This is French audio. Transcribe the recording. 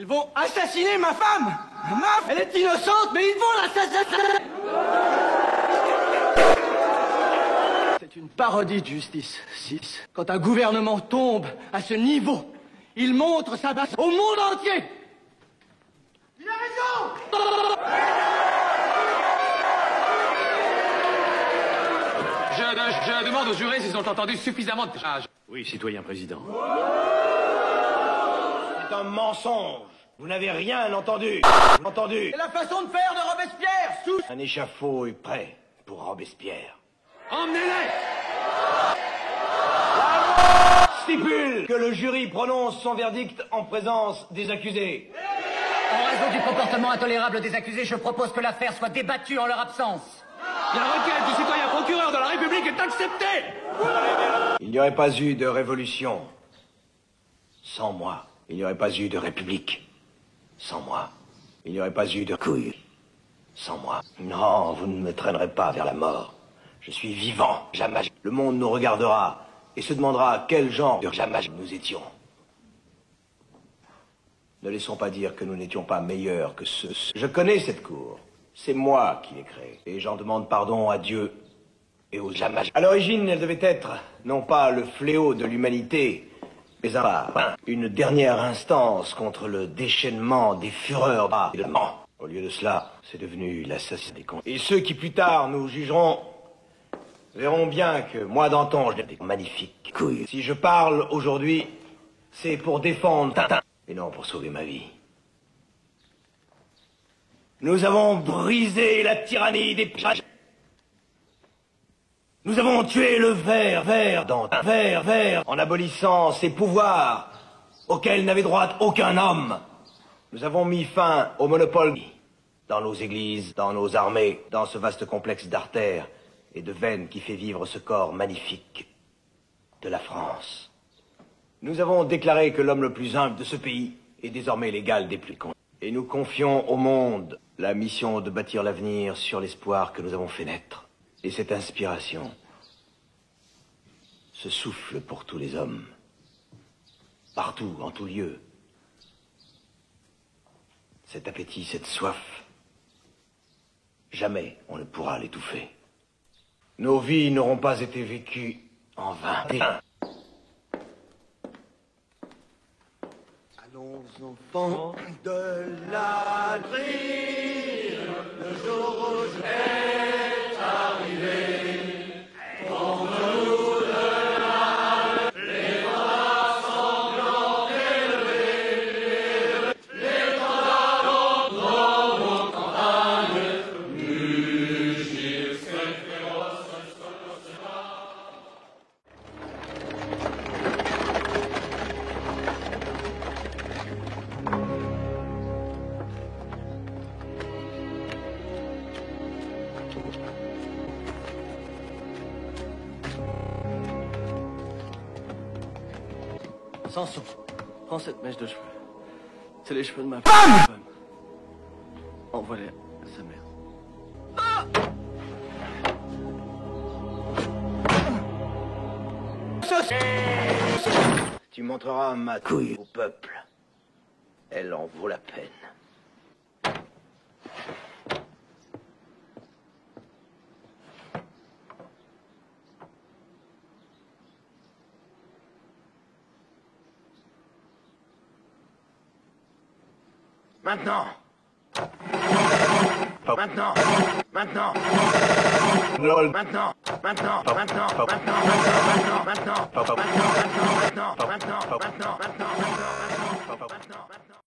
Ils vont assassiner ma femme. Elle est innocente, mais ils vont l'assassiner. C'est une parodie de justice. Quand un gouvernement tombe à ce niveau, il montre sa base au monde entier. Il a raison. Je demande aux jurés s'ils ont entendu suffisamment de charges. Oui, citoyen président. C'est un mensonge. Vous n'avez rien entendu. C'est la façon de faire de Robespierre. Un échafaud est prêt pour Robespierre. Emmenez-les! Stipule que le jury prononce son verdict en présence des accusés. En raison du comportement intolérable des accusés, je propose que l'affaire soit débattue en leur absence. La requête du citoyen procureur de la République est acceptée! Il n'y aurait pas eu de révolution sans moi. Il n'y aurait pas eu de république sans moi. Il n'y aurait pas eu de couilles sans moi. Non, vous ne me traînerez pas vers la mort. Je suis vivant, jamais. Le monde nous regardera et se demandera quel genre de jamais nous étions. Ne laissons pas dire que nous n'étions pas meilleurs que ceux. Je connais cette cour. C'est moi qui l'ai créée. Et j'en demande pardon à Dieu et aux jamais. À l'origine, elle devait être, non pas le fléau de l'humanité, mais une dernière instance contre le déchaînement des fureurs bas et de l'amant. Au lieu de cela, c'est devenu l'assassin des cons. Et ceux qui plus tard nous jugeront verront bien que moi d'antan, j'ai des magnifiques couilles. Si je parle aujourd'hui, c'est pour défendre Tintin et non pour sauver ma vie. Nous avons brisé la tyrannie des pages. Nous avons tué le ver en abolissant ses pouvoirs auxquels n'avait droit aucun homme. Nous avons mis fin au monopole dans nos églises, dans nos armées, dans ce vaste complexe d'artères et de veines qui fait vivre ce corps magnifique de la France. Nous avons déclaré que l'homme le plus humble de ce pays est désormais l'égal des plus cons. Et nous confions au monde la mission de bâtir l'avenir sur l'espoir que nous avons fait naître. Et cette inspiration, ce souffle pour tous les hommes, partout, en tout lieu, cet appétit, cette soif, jamais on ne pourra l'étouffer. Nos vies n'auront pas été vécues en vain. Allons enfants de la grille, le jour rouge est arrivé. Prends-nous de la les bras sanglants élevés, les grands dans campagne, mugir cette féroce Samson, prends cette mèche de cheveux. C'est les cheveux de ma femme. Envoie-les à sa mère. Tu montreras ma couille au peuple. Elle en vaut la peine. Maintenant. Maintenant. Maintenant. LOL. Maintenant. Maintenant. Maintenant. Maintenant. Maintenant. Maintenant. Maintenant. Maintenant. Maintenant. Maintenant. Maintenant. Maintenant. Maintenant.